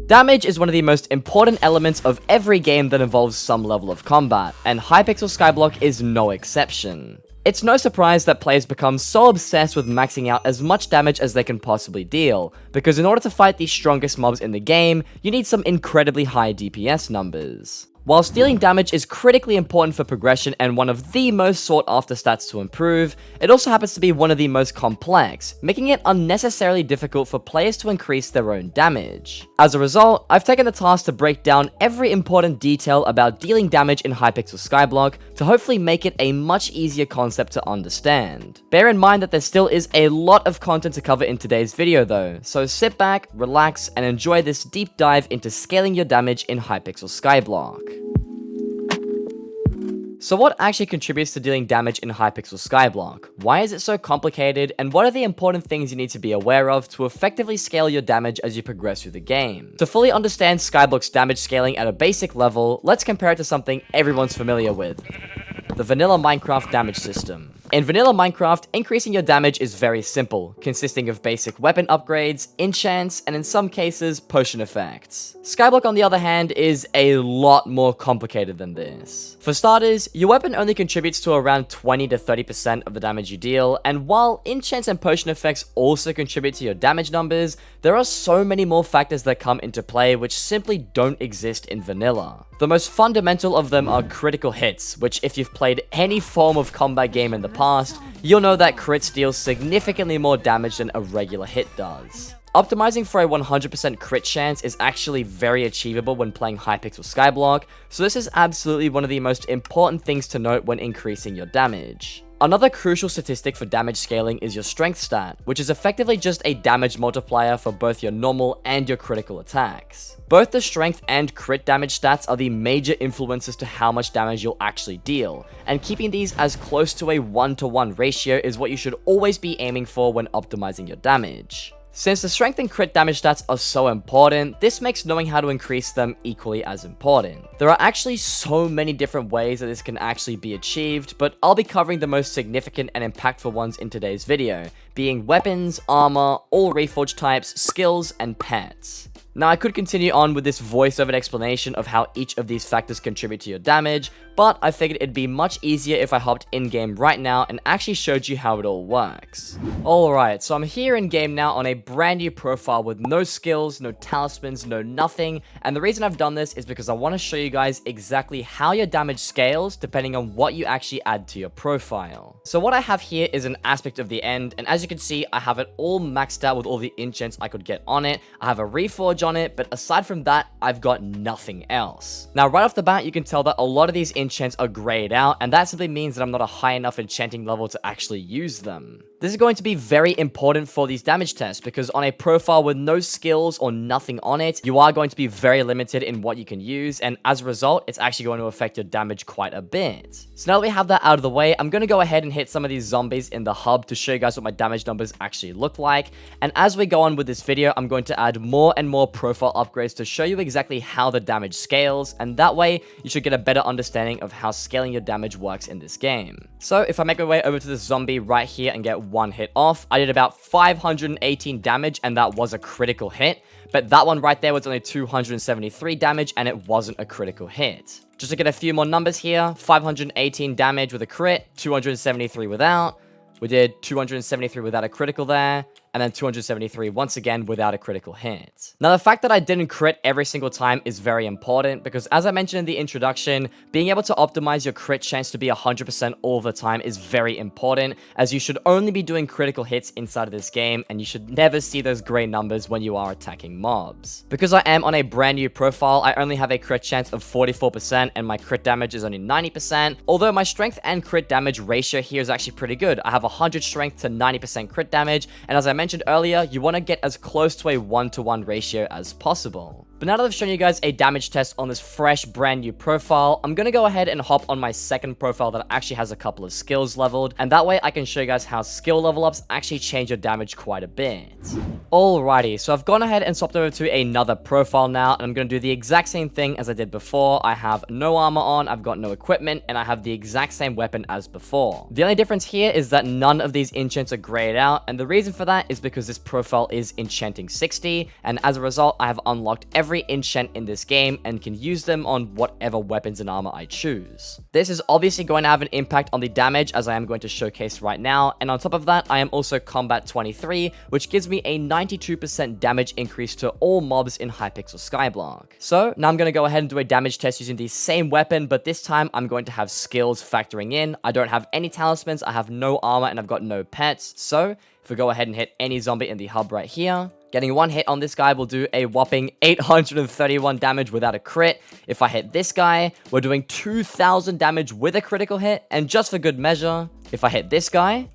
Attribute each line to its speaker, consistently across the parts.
Speaker 1: Damage is one of the most important elements of every game that involves some level of combat, and Hypixel Skyblock is no exception. It's no surprise that players become so obsessed with maxing out as much damage as they can possibly deal, because in order to fight the strongest mobs in the game, you need some incredibly high DPS numbers. While dealing damage is critically important for progression and one of the most sought after stats to improve, it also happens to be one of the most complex, making it unnecessarily difficult for players to increase their own damage. As a result, I've taken the task to break down every important detail about dealing damage in Hypixel Skyblock to hopefully make it a much easier concept to understand. Bear in mind that there still is a lot of content to cover in today's video though, so sit back, relax, and enjoy this deep dive into scaling your damage in Hypixel Skyblock. So what actually contributes to dealing damage in Hypixel Skyblock? Why is it so complicated, and what are the important things you need to be aware of to effectively scale your damage as you progress through the game? To fully understand Skyblock's damage scaling at a basic level, let's compare it to something everyone's familiar with: the vanilla Minecraft damage system. In vanilla Minecraft, increasing your damage is very simple, consisting of basic weapon upgrades, enchants, and in some cases, potion effects. Skyblock, on the other hand, is a lot more complicated than this. For starters, your weapon only contributes to around 20 to 30% of the damage you deal, and while enchants and potion effects also contribute to your damage numbers, there are so many more factors that come into play which simply don't exist in vanilla. The most fundamental of them are critical hits, which if you've played any form of combat game in the past, you'll know that crits deal significantly more damage than a regular hit does. Optimizing for a 100% crit chance is actually very achievable when playing Hypixel Skyblock, so this is absolutely one of the most important things to note when increasing your damage. Another crucial statistic for damage scaling is your strength stat, which is effectively just a damage multiplier for both your normal and your critical attacks. Both the strength and crit damage stats are the major influences to how much damage you'll actually deal, and keeping these as close to a 1-to-1 ratio is what you should always be aiming for when optimizing your damage. Since the strength and crit damage stats are so important, this makes knowing how to increase them equally as important. There are actually so many different ways that this can actually be achieved, but I'll be covering the most significant and impactful ones in today's video, being weapons, armor, all reforged types, skills, and pets. Now, I could continue on with this voiceover explanation of how each of these factors contribute to your damage, but I figured it'd be much easier if I hopped in-game right now and actually showed you how it all works. Alright, so I'm here in-game now on a brand new profile with no skills, no talismans, no nothing, and the reason I've done this is because I want to show you guys exactly how your damage scales depending on what you actually add to your profile. So what I have here is an aspect of the end, and as you can see, I have it all maxed out with all the enchants I could get on it. I have a reforge on it, but aside from that, I've got nothing else. Now, right off the bat, you can tell that a lot of these enchants are grayed out, and that simply means that I'm not a high enough enchanting level to actually use them. This is going to be very important for these damage tests, because on a profile with no skills or nothing on it, you are going to be very limited in what you can use, and as a result, it's actually going to affect your damage quite a bit. So now that we have that out of the way, I'm going to go ahead and hit some of these zombies in the hub to show you guys what my damage numbers actually look like, and as we go on with this video, I'm going to add more and more profile upgrades to show you exactly how the damage scales, and that way, you should get a better understanding of how scaling your damage works in this game. So if I make my way over to this zombie right here and get one hit off, I did about 518 damage, and that was a critical hit, but that one right there was only 273 damage, and it wasn't a critical hit. Just to get a few more numbers here, 518 damage with a crit, 273 without. We did 273 without a critical there, and then 273 once again without a critical hit. Now, the fact that I didn't crit every single time is very important, because as I mentioned in the introduction, being able to optimize your crit chance to be 100% all the time is very important, as you should only be doing critical hits inside of this game, and you should never see those gray numbers when you are attacking mobs. Because I am on a brand new profile, I only have a crit chance of 44%, and my crit damage is only 90%, although my strength and crit damage ratio here is actually pretty good. I have 100 strength to 90% crit damage, and as I mentioned earlier, you want to get as close to a 1-to-1 ratio as possible. But now that I've shown you guys a damage test on this fresh brand new profile, I'm going to go ahead and hop on my second profile that actually has a couple of skills leveled, and that way I can show you guys how skill level ups actually change your damage quite a bit. Alrighty, so I've gone ahead and swapped over to another profile now, and I'm going to do the exact same thing as I did before. I have no armor on, I've got no equipment, and I have the exact same weapon as before. The only difference here is that none of these enchants are grayed out, and the reason for that is because this profile is Enchanting 60, and as a result, I have unlocked every every enchant in this game and can use them on whatever weapons and armor I choose. This is obviously going to have an impact on the damage, as I am going to showcase right now, and on top of that, I am also combat 23, which gives me a 92% damage increase to all mobs in Hypixel Skyblock. So now I'm going to go ahead and do a damage test using the same weapon, but this time I'm going to have skills factoring in. I don't have any talismans, I have no armor, and I've got no pets. So if we go ahead and hit any zombie in the hub right here, getting one hit on this guy will do a whopping 831 damage without a crit. If I hit this guy, we're doing 2,000 damage with a critical hit. And just for good measure, if I hit this guy,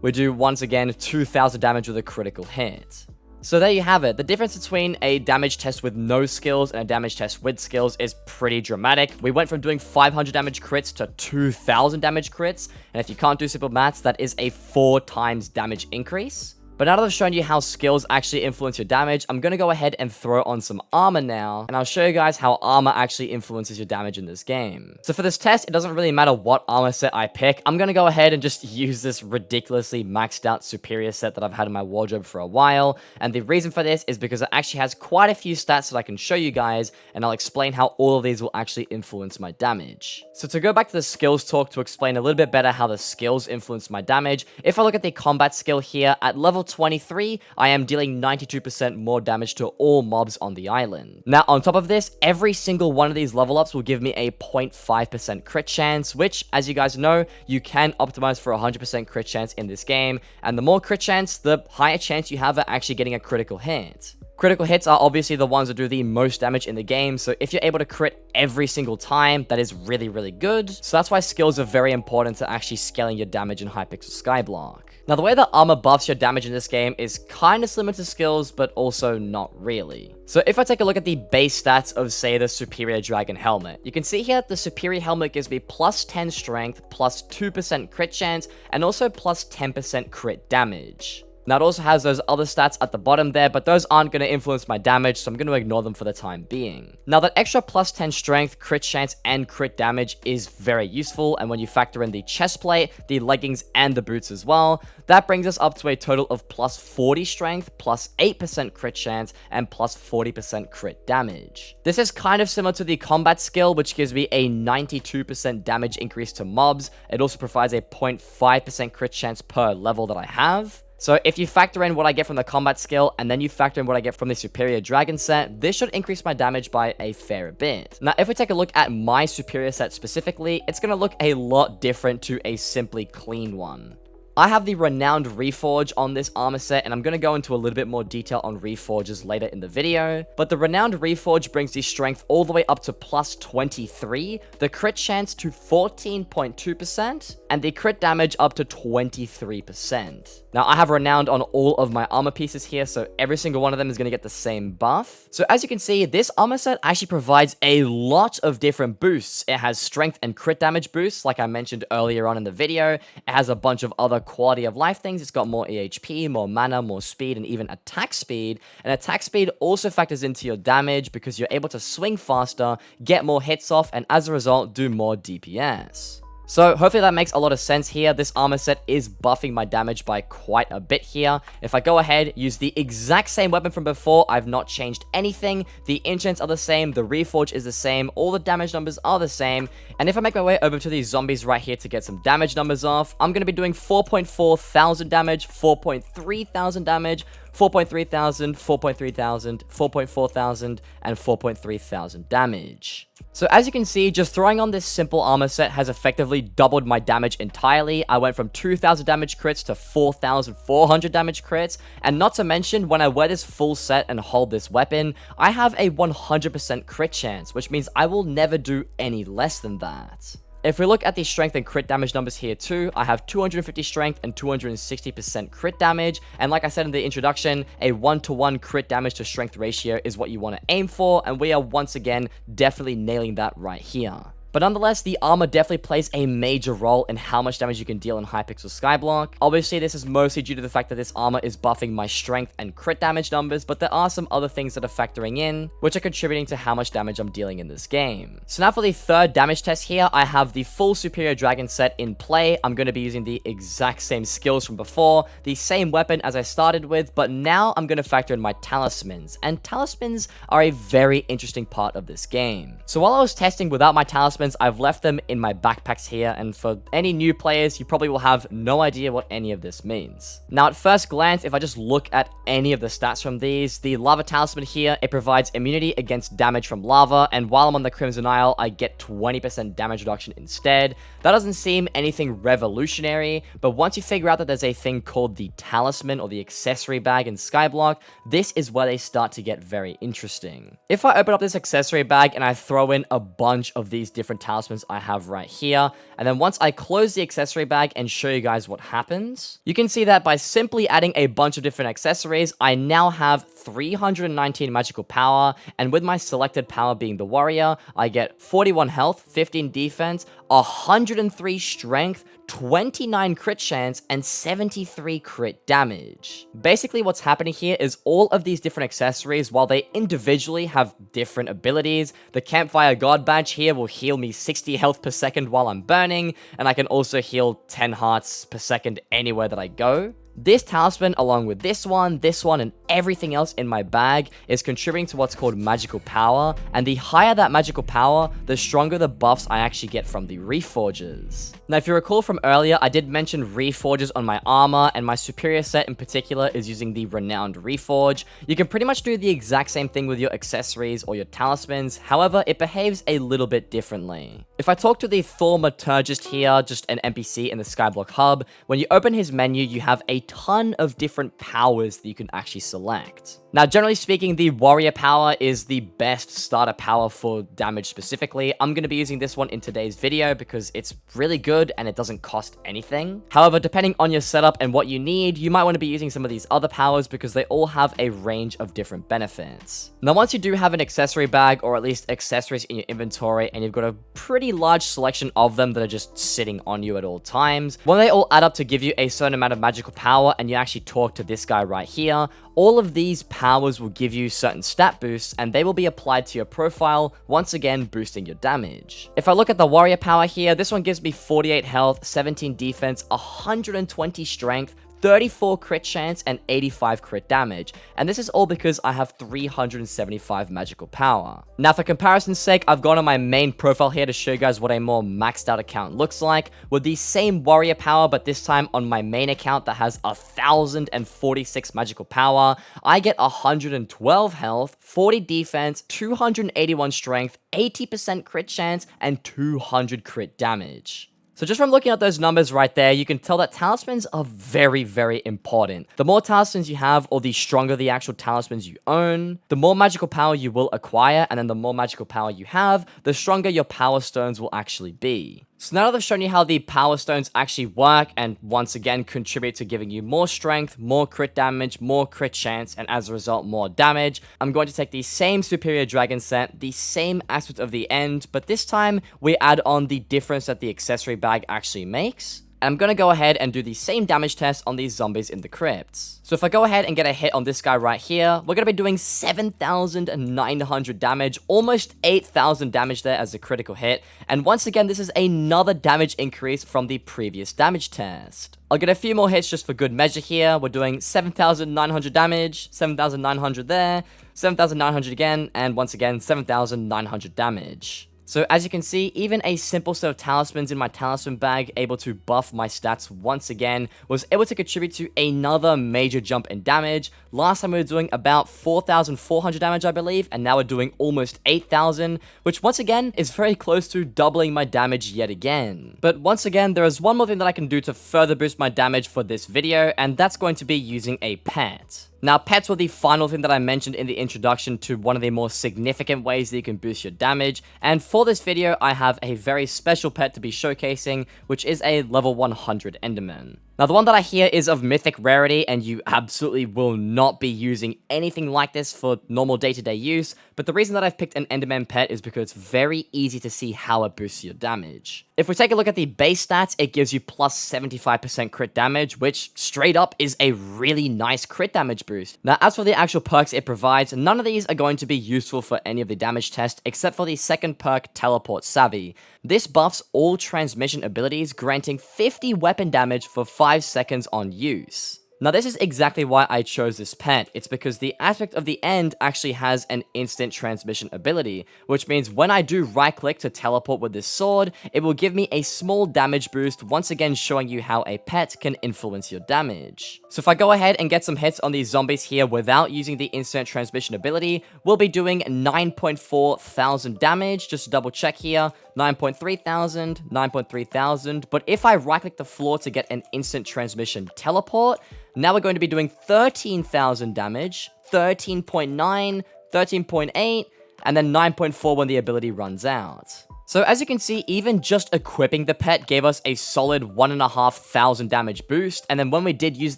Speaker 1: we do once again 2,000 damage with a critical hit. So there you have it. The difference between a damage test with no skills and a damage test with skills is pretty dramatic. We went from doing 500 damage crits to 2,000 damage crits. And if you can't do simple maths, that is a 4 times damage increase. But now that I've shown you how skills actually influence your damage, I'm going to go ahead and throw on some armor now, and I'll show you guys how armor actually influences your damage in this game. So for this test, it doesn't really matter what armor set I pick. I'm going to go ahead and just use this ridiculously maxed out superior set that I've had in my wardrobe for a while, and the reason for this is because it actually has quite a few stats that I can show you guys, and I'll explain how all of these will actually influence my damage. So to go back to the skills talk to explain a little bit better how the skills influence my damage, if I look at the combat skill here, at level 23, I am dealing 92% more damage to all mobs on the island. Now, on top of this, every single one of these level ups will give me a 0.5% crit chance, which, as you guys know, you can optimize for 100% crit chance in this game, and the more crit chance, the higher chance you have at actually getting a critical hit. Critical hits are obviously the ones that do the most damage in the game, so if you're able to crit every single time, that is really, really good. So that's why skills are very important to actually scaling your damage in Hypixel Skyblock. Now, the way that armor buffs your damage in this game is kind of similar to skills, but also not really. So if I take a look at the base stats of, say, the Superior Dragon Helmet, you can see here that the Superior Helmet gives me plus 10 strength, plus 2% crit chance, and also plus 10% crit damage. Now, it also has those other stats at the bottom there, but those aren't going to influence my damage, so I'm going to ignore them for the time being. Now, that extra plus 10 strength, crit chance, and crit damage is very useful, and when you factor in the chest plate, the leggings, and the boots as well, that brings us up to a total of plus 40 strength, plus 8% crit chance, and plus 40% crit damage. This is kind of similar to the combat skill, which gives me a 92% damage increase to mobs. It also provides a 0.5% crit chance per level that I have. So if you factor in what I get from the combat skill, and then you factor in what I get from the Superior Dragon set, this should increase my damage by a fair bit. Now, if we take a look at my Superior set specifically, it's going to look a lot different to a simply clean one. I have the Renowned Reforge on this armor set, and I'm going to go into a little bit more detail on Reforges later in the video, but the Renowned Reforge brings the strength all the way up to plus 23, the crit chance to 14.2%, and the crit damage up to 23%. Now, I have Renowned on all of my armor pieces here, so every single one of them is going to get the same buff. So as you can see, this armor set actually provides a lot of different boosts. It has strength and crit damage boosts, like I mentioned earlier on in the video. It has a bunch of other quality of life things. It's got more EHP, more mana, more speed, and even attack speed. And attack speed also factors into your damage because you're able to swing faster, get more hits off, and as a result, do more DPS. So hopefully that makes a lot of sense here. This armor set is buffing my damage by quite a bit here. If I go ahead, use the exact same weapon from before, I've not changed anything. The enchants are the same, the reforge is the same, all the damage numbers are the same. And if I make my way over to these zombies right here to get some damage numbers off, I'm going to be doing 4.4 thousand damage, 4.3 thousand damage, 4.3 thousand, 4.3 thousand, 4.4 thousand, and 4.3 thousand damage. So as you can see, just throwing on this simple armor set has effectively doubled my damage entirely. I went from 2,000 damage crits to 4,400 damage crits, and not to mention, when I wear this full set and hold this weapon, I have a 100% crit chance, which means I will never do any less than that. If we look at the strength and crit damage numbers here too, I have 250 strength and 260% crit damage, and like I said in the introduction, a 1-to-1 crit damage to strength ratio is what you want to aim for, and we are once again definitely nailing that right here. But nonetheless, the armor definitely plays a major role in how much damage you can deal in Hypixel Skyblock. Obviously, this is mostly due to the fact that this armor is buffing my strength and crit damage numbers, but there are some other things that are factoring in, which are contributing to how much damage I'm dealing in this game. So now for the third damage test here, I have the full Superior Dragon set in play. I'm going to be using the exact same skills from before, the same weapon as I started with, but now I'm going to factor in my Talismans, and Talismans are a very interesting part of this game. So while I was testing without my Talismans, I've left them in my backpacks here, and for any new players, you probably will have no idea what any of this means. Now at first glance, if I just look at any of the stats from these, the Lava Talisman here, it provides immunity against damage from lava, and while I'm on the Crimson Isle, I get 20% damage reduction instead. That doesn't seem anything revolutionary, but once you figure out that there's a thing called the Talisman or the accessory bag in Skyblock, this is where they start to get very interesting. If I open up this accessory bag and I throw in a bunch of these different talismans I have right here, and then once I close the accessory bag and show you guys what happens, you can see that by simply adding a bunch of different accessories, I now have 319 magical power, and with my selected power being the warrior, I get 41 health, 15 defense, 103 strength, 29 crit chance, and 73 crit damage. Basically what's happening here is all of these different accessories, while they individually have different abilities, the Campfire God Badge here will heal me 60 health per second while I'm burning, and I can also heal 10 hearts per second anywhere that I go. This talisman, along with this one, and everything else in my bag, is contributing to what's called magical power, and the higher that magical power, the stronger the buffs I actually get from the Reforges. Now, if you recall from earlier, I did mention Reforges on my armor, and my superior set in particular is using the Renowned Reforge. You can pretty much do the exact same thing with your accessories or your talismans, however, it behaves a little bit differently. If I talk to the Thaumaturgist here, just an NPC in the Skyblock hub, when you open his menu, you have a ton of different powers that you can actually select. Now, generally speaking, the warrior power is the best starter power for damage specifically. I'm going to be using this one in today's video because it's really good and it doesn't cost anything. However, depending on your setup and what you need, you might want to be using some of these other powers because they all have a range of different benefits. Now, once you do have an accessory bag, or at least accessories in your inventory, and you've got a pretty large selection of them that are just sitting on you at all times, when they all add up to give you a certain amount of magical power, and you actually talk to this guy right here, all of these powers will give you certain stat boosts, and they will be applied to your profile, once again boosting your damage. If I look at the warrior power here, this one gives me 48 health, 17 defense, 120 strength, 34 crit chance, and 85 crit damage, and this is all because I have 375 magical power. Now, for comparison's sake, I've gone on my main profile here to show you guys what a more maxed out account looks like, with the same warrior power, but this time on my main account that has 1046 magical power. I get 112 health, 40 defense, 281 strength, 80% crit chance, and 200 crit damage. So just from looking at those numbers right there, you can tell that talismans are very, very important. The more talismans you have, or the stronger the actual talismans you own, the more magical power you will acquire, and then the more magical power you have, the stronger your power stones will actually be. So now that I've shown you how the power stones actually work and once again contribute to giving you more strength, more crit damage, more crit chance, and as a result more damage, I'm going to take the same superior dragon set, the same aspect of the end, but this time we add on the difference that the accessory bag actually makes. And I'm going to go ahead and do the same damage test on these zombies in the crypts. So if I go ahead and get a hit on this guy right here, we're going to be doing 7,900 damage, almost 8,000 damage there as a critical hit. And once again, this is another damage increase from the previous damage test. I'll get a few more hits just for good measure here. We're doing 7,900 damage, 7,900 there, 7,900 again, and once again, 7,900 damage. So as you can see, even a simple set of talismans in my talisman bag able to buff my stats once again was able to contribute to another major jump in damage. Last time we were doing about 4,400 damage, I believe, and now we're doing almost 8,000, which once again is very close to doubling my damage yet again. But once again, there is one more thing that I can do to further boost my damage for this video, and that's going to be using a pet. Now, pets were the final thing that I mentioned in the introduction to one of the more significant ways that you can boost your damage, and for this video, I have a very special pet to be showcasing, which is a level 100 Enderman. Now, the one that I hear is of mythic rarity, and you absolutely will not be using anything like this for normal day-to-day use, but the reason that I've picked an Enderman pet is because it's very easy to see how it boosts your damage. If we take a look at the base stats, it gives you plus 75% crit damage, which straight up is a really nice crit damage boost. Now, as for the actual perks it provides, none of these are going to be useful for any of the damage tests, except for the second perk, Teleport Savvy. This buffs all transmission abilities, granting 50 weapon damage for 5 seconds on use. Now, this is exactly why I chose this pet. It's because the aspect of the end actually has an instant transmission ability, which means when I do right-click to teleport with this sword, it will give me a small damage boost, once again showing you how a pet can influence your damage. So if I go ahead and get some hits on these zombies here without using the instant transmission ability, we'll be doing 9.4 thousand damage. Just to double check here, 9.3 thousand, 9.3 thousand. But if I right-click the floor to get an instant transmission teleport, now we're going to be doing 13,000 damage, 13.9, 13.8, and then 9.4 when the ability runs out. So as you can see, even just equipping the pet gave us a solid 1,500 damage boost, and then when we did use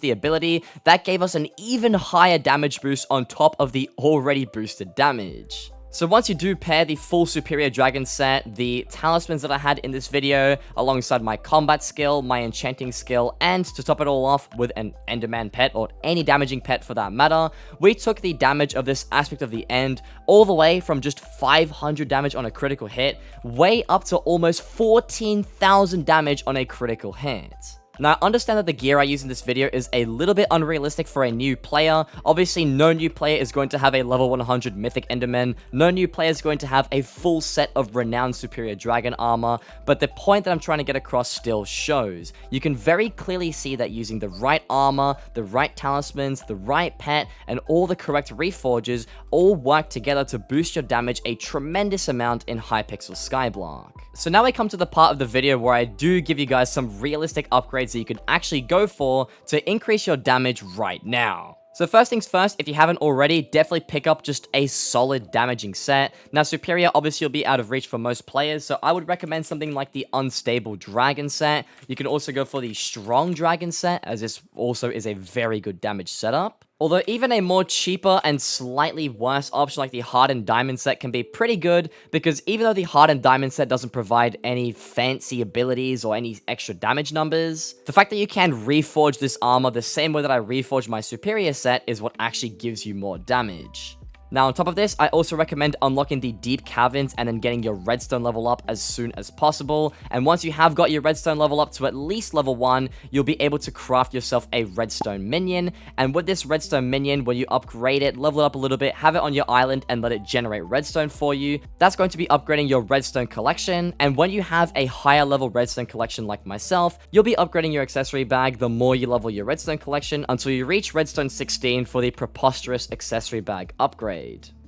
Speaker 1: the ability, that gave us an even higher damage boost on top of the already boosted damage. So once you do pair the full Superior Dragon set, the Talismans that I had in this video, alongside my combat skill, my enchanting skill, and to top it all off with an Enderman pet, or any damaging pet for that matter, we took the damage of this aspect of the end all the way from just 500 damage on a critical hit, way up to almost 14,000 damage on a critical hit. Now, I understand that the gear I use in this video is a little bit unrealistic for a new player. Obviously, no new player is going to have a level 100 Mythic Enderman. No new player is going to have a full set of renowned Superior Dragon armor. But the point that I'm trying to get across still shows. You can very clearly see that using the right armor, the right talismans, the right pet, and all the correct reforges all work together to boost your damage a tremendous amount in Hypixel Skyblock. So now we come to the part of the video where I do give you guys some realistic upgrades that you can actually go for to increase your damage right now. So first things first, if you haven't already, definitely pick up just a solid damaging set. Now, Superior obviously will be out of reach for most players, so I would recommend something like the Unstable Dragon set. You can also go for the Strong Dragon set, as this also is a very good damage setup. Although even a more cheaper and slightly worse option like the Hardened Diamond set can be pretty good, because even though the Hardened Diamond set doesn't provide any fancy abilities or any extra damage numbers, the fact that you can reforge this armor the same way that I reforged my Superior set is what actually gives you more damage. Now, on top of this, I also recommend unlocking the Deep Caverns and then getting your Redstone level up as soon as possible. And once you have got your Redstone level up to at least level 1, you'll be able to craft yourself a Redstone minion. And with this Redstone minion, when you upgrade it, level it up a little bit, have it on your island and let it generate Redstone for you, that's going to be upgrading your Redstone collection. And when you have a higher level Redstone collection like myself, you'll be upgrading your accessory bag the more you level your Redstone collection until you reach Redstone 16 for the preposterous accessory bag upgrade.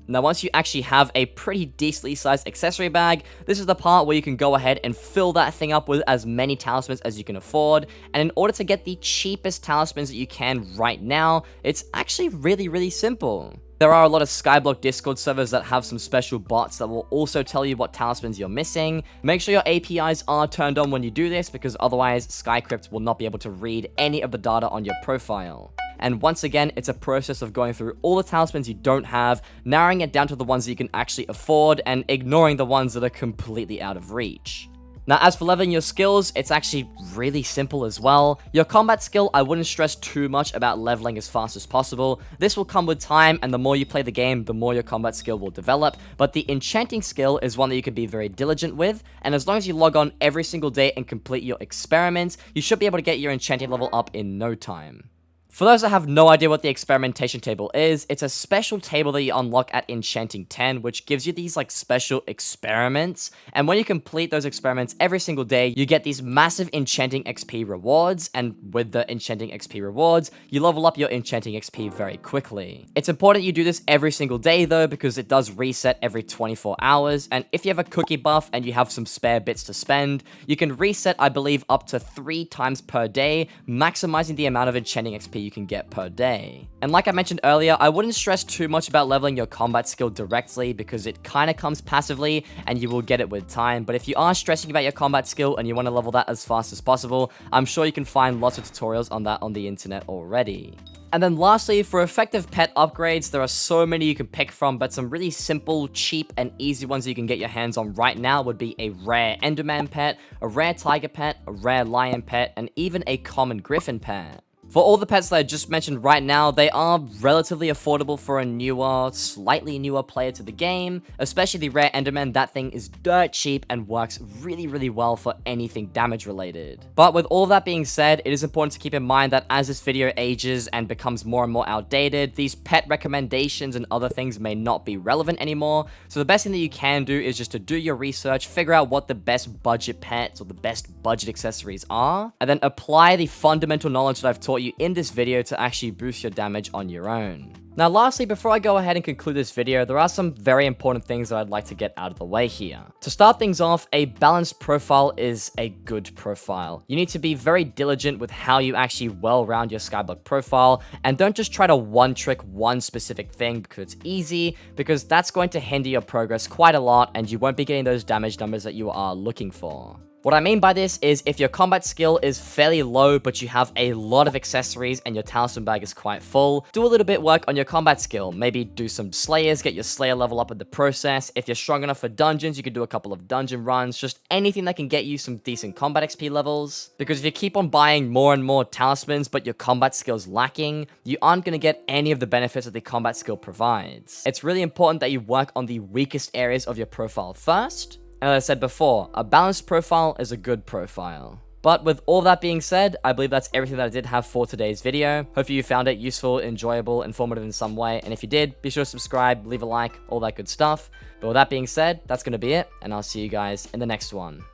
Speaker 1: Now, once you actually have a pretty decently sized accessory bag, this is the part where you can go ahead and fill that thing up with as many talismans as you can afford. And in order to get the cheapest talismans that you can right now, it's actually really simple. There are a lot of Skyblock Discord servers that have some special bots that will also tell you what talismans you're missing. Make sure your APIs are turned on when you do this, because otherwise Skycrypt will not be able to read any of the data on your profile. And once again, it's a process of going through all the talismans you don't have, narrowing it down to the ones that you can actually afford, and ignoring the ones that are completely out of reach. Now, as for leveling your skills, it's actually really simple as well. Your combat skill, I wouldn't stress too much about leveling as fast as possible. This will come with time, and the more you play the game, the more your combat skill will develop. But the enchanting skill is one that you can be very diligent with, and as long as you log on every single day and complete your experiments, you should be able to get your enchanting level up in no time. For those that have no idea what the experimentation table is, it's a special table that you unlock at Enchanting 10, which gives you these like special experiments. And when you complete those experiments every single day, you get these massive Enchanting XP rewards. And with the Enchanting XP rewards, you level up your Enchanting XP very quickly. It's important you do this every single day though, because it does reset every 24 hours. And if you have a cookie buff and you have some spare bits to spend, you can reset, I believe, up to 3 times per day, maximizing the amount of Enchanting XP XP you can get per day. And like I mentioned earlier, I wouldn't stress too much about leveling your combat skill directly because it kind of comes passively and you will get it with time. But if you are stressing about your combat skill and you want to level that as fast as possible, I'm sure you can find lots of tutorials on that on the internet already. And then lastly, for effective pet upgrades, there are so many you can pick from, but some really simple, cheap, and easy ones you can get your hands on right now would be a rare Enderman pet, a rare tiger pet, a rare lion pet, and even a common griffin pet. For all the pets that I just mentioned right now, they are relatively affordable for a newer, slightly newer player to the game. Especially the rare Enderman, that thing is dirt cheap and works really well for anything damage related. But with all that being said, it is important to keep in mind that as this video ages and becomes more and more outdated, these pet recommendations and other things may not be relevant anymore. So the best thing that you can do is just to do your research, figure out what the best budget pets or the best budget accessories are, and then apply the fundamental knowledge that I've taught you in this video to actually boost your damage on your own. Now lastly, before I go ahead and conclude this video, there are some very important things that I'd like to get out of the way here. To start things off, a balanced profile is a good profile. You need to be very diligent with how you actually well round your Skyblock profile, and don't just try to one-trick one specific thing because it's easy, because that's going to hinder your progress quite a lot and you won't be getting those damage numbers that you are looking for. What I mean by this is if your combat skill is fairly low but you have a lot of accessories and your talisman bag is quite full, do a little bit work on your combat skill. Maybe do some slayers, get your slayer level up in the process. If you're strong enough for dungeons, you can do a couple of dungeon runs, just anything that can get you some decent combat XP levels. Because if you keep on buying more and more talismans but your combat skill's lacking, you aren't going to get any of the benefits that the combat skill provides. It's really important that you work on the weakest areas of your profile first. And as I said before, a balanced profile is a good profile. But with all that being said, I believe that's everything that I did have for today's video. Hopefully you found it useful, enjoyable, informative in some way. And if you did, be sure to subscribe, leave a like, all that good stuff. But with that being said, that's going to be it. And I'll see you guys in the next one.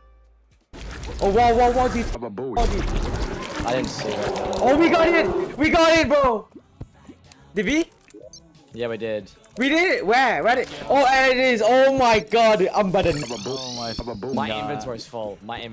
Speaker 2: Oh, wow,
Speaker 1: I didn't see it.
Speaker 2: Oh, we got it! We got it, bro! Did we?
Speaker 1: Yeah, we did.
Speaker 2: We did it! Where? Where did... Oh, and it is! Oh my god! I'm button.
Speaker 1: My inventory's full. My inventory.